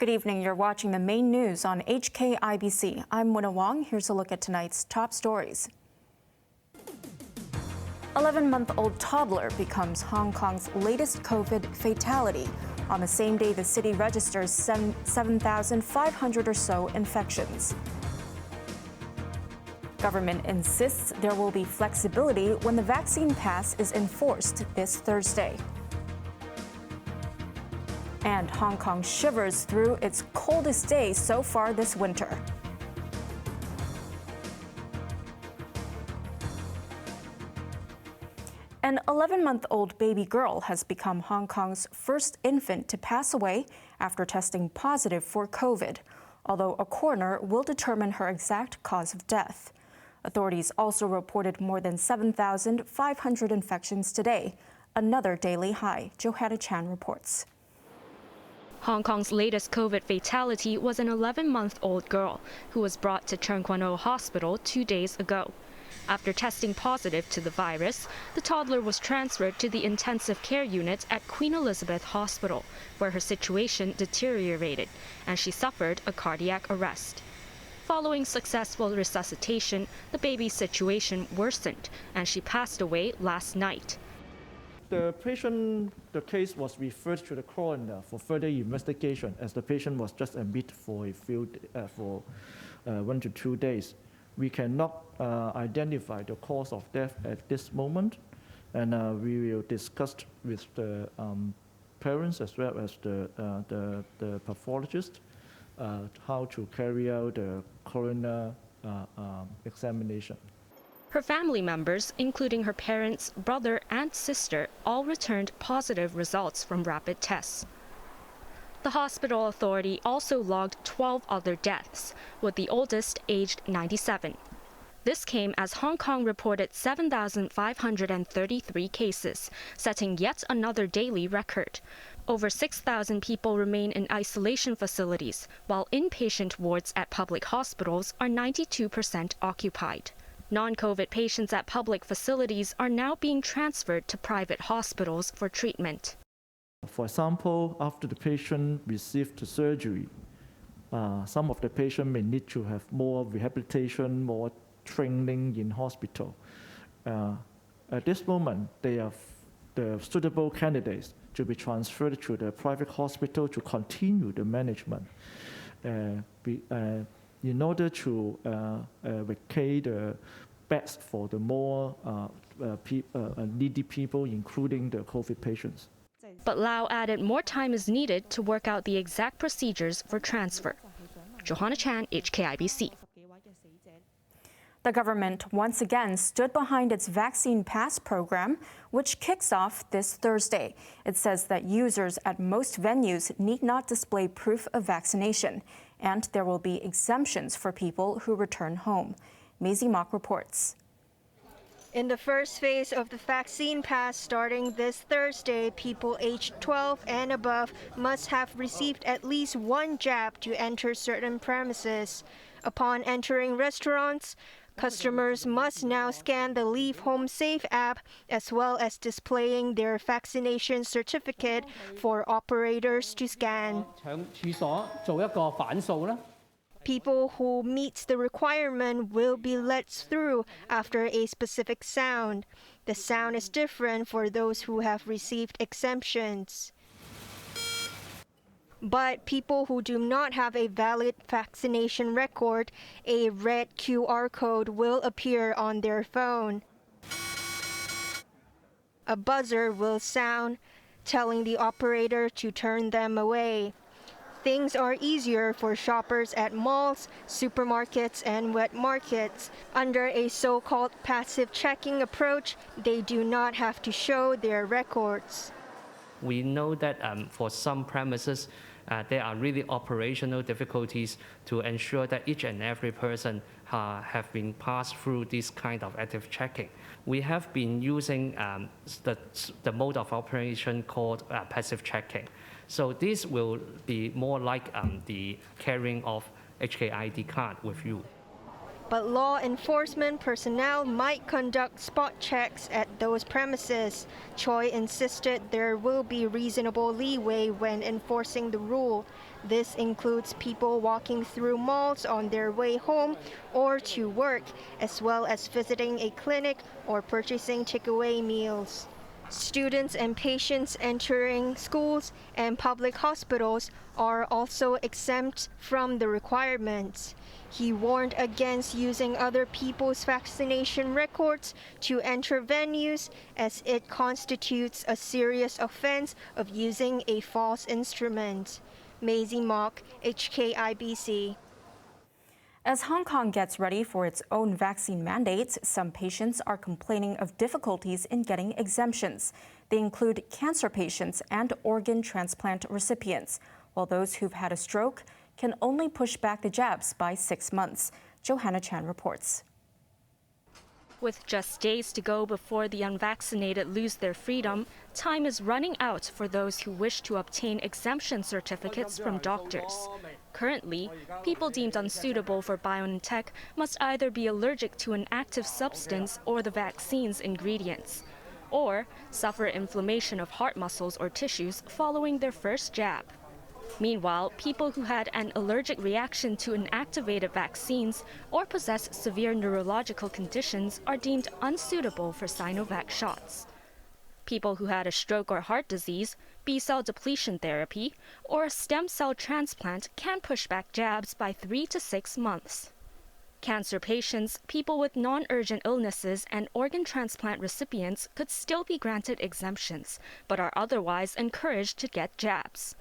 Good evening. You're watching the main news on HKIBC. I'm Wynna Wong. Here's a look at tonight's top stories. 11-month-old toddler becomes Hong Kong's latest COVID fatality. On the same day, the city registers 7,500 or so infections. Government insists there will be flexibility when the vaccine pass is enforced this Thursday. And Hong Kong shivers through its coldest day so far this winter. An 11-month-old baby girl has become Hong Kong's first infant to pass away after testing positive for COVID, although a coroner will determine her exact cause of death. Authorities also reported more than 7,500 infections today, another daily high. Johanna Chan reports. Hong Kong's latest COVID fatality was an 11-month-old girl who was brought to Tseung Kwan O Hospital 2 days ago. After testing positive to the virus, the toddler was transferred to the intensive care unit at Queen Elizabeth Hospital, where her situation deteriorated and she suffered a cardiac arrest. Following successful resuscitation, the baby's situation worsened and she passed away last night. The case was referred to the coroner for further investigation, as the patient was just admitted for 1 to 2 days. We cannot identify the cause of death at this moment, and we will discuss with the parents as well as the pathologist how to carry out the coroner examination. Her family members, including her parents, brother, and sister, all returned positive results from rapid tests. The hospital authority also logged 12 other deaths, with the oldest aged 97. This came as Hong Kong reported 7,533 cases, setting yet another daily record. Over 6,000 people remain in isolation facilities, while inpatient wards at public hospitals are 92% occupied. Non-COVID patients at public facilities are now being transferred to private hospitals for treatment. For example, after the patient received the surgery, some of the patients may need to have more rehabilitation, more training in hospital. At this moment, they are the suitable candidates to be transferred to the private hospital to continue the management. In order to vacate the beds for the more needy people, including the COVID patients. But Lau added more time is needed to work out the exact procedures for transfer. Johanna Chan, HKIBC. The government once again stood behind its vaccine pass program, which kicks off this Thursday. It says that users at most venues need not display proof of vaccination, and there will be exemptions for people who return home. Maisie Mock reports. In the first phase of the vaccine pass starting this Thursday, people aged 12 and above must have received at least one jab to enter certain premises. Upon entering restaurants, customers must now scan the Leave Home Safe app, as well as displaying their vaccination certificate for operators to scan. People who meet the requirement will be let through after a specific sound. The sound is different for those who have received exemptions. But people who do not have a valid vaccination record, a red QR code will appear on their phone. A buzzer will sound, telling the operator to turn them away. Things are easier for shoppers at malls, supermarkets, and wet markets. Under a so-called passive checking approach, they do not have to show their records. We know that for some premises, there are really operational difficulties to ensure that each and every person have been passed through this kind of active checking. We have been using the mode of operation called passive checking. So this will be more like the carrying of HKID card with you. but law enforcement personnel might conduct spot checks at those premises. Choi insisted there will be reasonable leeway when enforcing the rule. This includes people walking through malls on their way home or to work, as well as visiting a clinic or purchasing takeaway meals. Students and patients entering schools and public hospitals are also exempt from the requirements. He warned against using other people's vaccination records to enter venues, as it constitutes a serious offense of using a false instrument. Maisie Mock, HKIBC. As Hong Kong gets ready for its own vaccine mandates, some patients are complaining of difficulties in getting exemptions. They include cancer patients and organ transplant recipients, while those who've had a stroke can only push back the jabs by 6 months. Johanna Chan reports. With just days to go before the unvaccinated lose their freedom, time is running out for those who wish to obtain exemption certificates from doctors. Currently, people deemed unsuitable for BioNTech must either be allergic to an active substance or the vaccine's ingredients, or suffer inflammation of heart muscles or tissues following their first jab. Meanwhile, people who had an allergic reaction to inactivated vaccines or possess severe neurological conditions are deemed unsuitable for Sinovac shots. People who had a stroke or heart disease, B-cell depletion therapy, or a stem cell transplant can push back jabs by 3 to 6 months. Cancer patients, people with non-urgent illnesses, and organ transplant recipients could still be granted exemptions, but are otherwise encouraged to get jabs.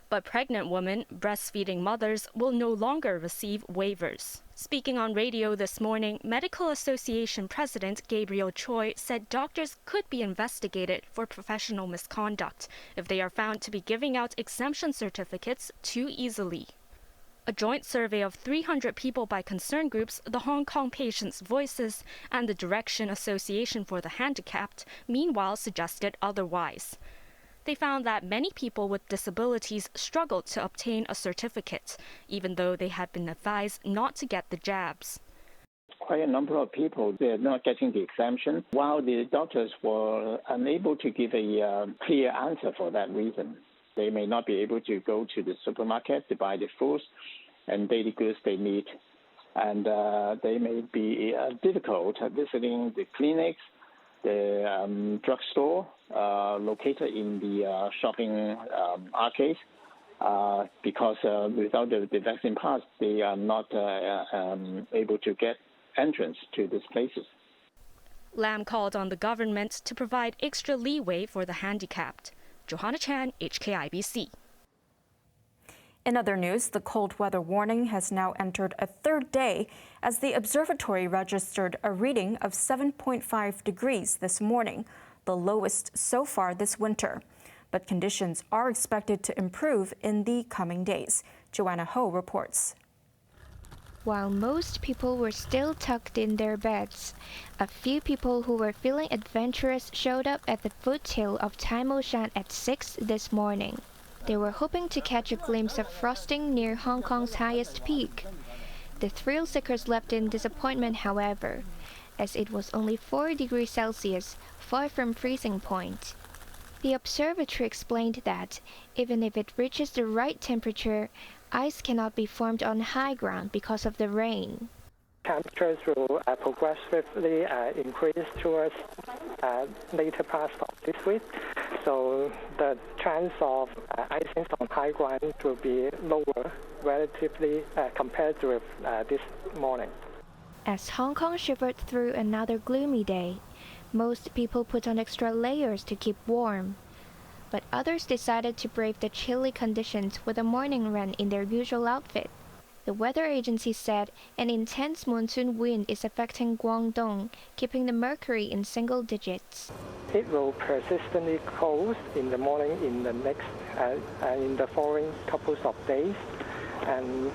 But pregnant women, breastfeeding mothers will no longer receive waivers. Speaking on radio this morning, Medical Association President Gabriel Choi said doctors could be investigated for professional misconduct if they are found to be giving out exemption certificates too easily. A joint survey of 300 people by concern groups, the Hong Kong Patients' Voices, and the Direction Association for the Handicapped, meanwhile suggested otherwise. They found that many people with disabilities struggled to obtain a certificate, even though they had been advised not to get the jabs. Quite a number of people, they're not getting the exemption, while the doctors were unable to give a clear answer for that reason. They may not be able to go to the supermarket to buy the foods and daily goods they need. And they may be difficult visiting the clinics, the drugstore located in the shopping arcades, because without the vaccine pass, they are not able to get entrance to these places. Lam called on the government to provide extra leeway for the handicapped. Johanna Chan, HKIBC. In other news, the cold weather warning has now entered a third day as the observatory registered a reading of 7.5 degrees this morning, the lowest so far this winter. But conditions are expected to improve in the coming days. Joanna Ho reports. While most people were still tucked in their beds, a few people who were feeling adventurous showed up at the foothill of Tai Mo Shan at 6 this morning. They were hoping to catch a glimpse of frosting near Hong Kong's highest peak. The thrill-seekers left in disappointment, however, as it was only 4 degrees Celsius, far from freezing point. The observatory explained that, even if it reaches the right temperature, ice cannot be formed on high ground because of the rain. Temperatures will progressively increase towards later parts of this week, so the chance of icing on high ground will be lower relatively compared to this morning. As Hong Kong shivered through another gloomy day, most people put on extra layers to keep warm. But others decided to brave the chilly conditions with a morning run in their usual outfit. The weather agency said an intense monsoon wind is affecting Guangdong, keeping the mercury in single digits. It will persistently cold in the morning in the following couple of days, and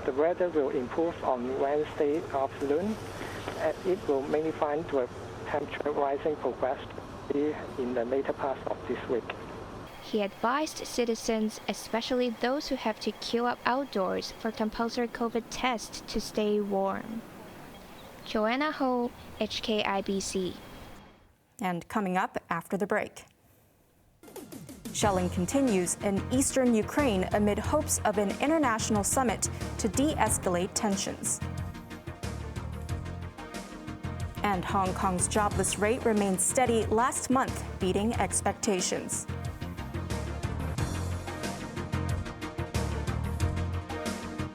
the weather will improve on Wednesday afternoon. It will mainly find the temperature rising progressively in the later parts of this week. He advised citizens, especially those who have to queue up outdoors for compulsory COVID tests, to stay warm. Joanna Ho, HKIBC. And coming up after the break. Shelling continues in eastern Ukraine amid hopes of an international summit to de-escalate tensions. And Hong Kong's jobless rate remained steady last month, beating expectations.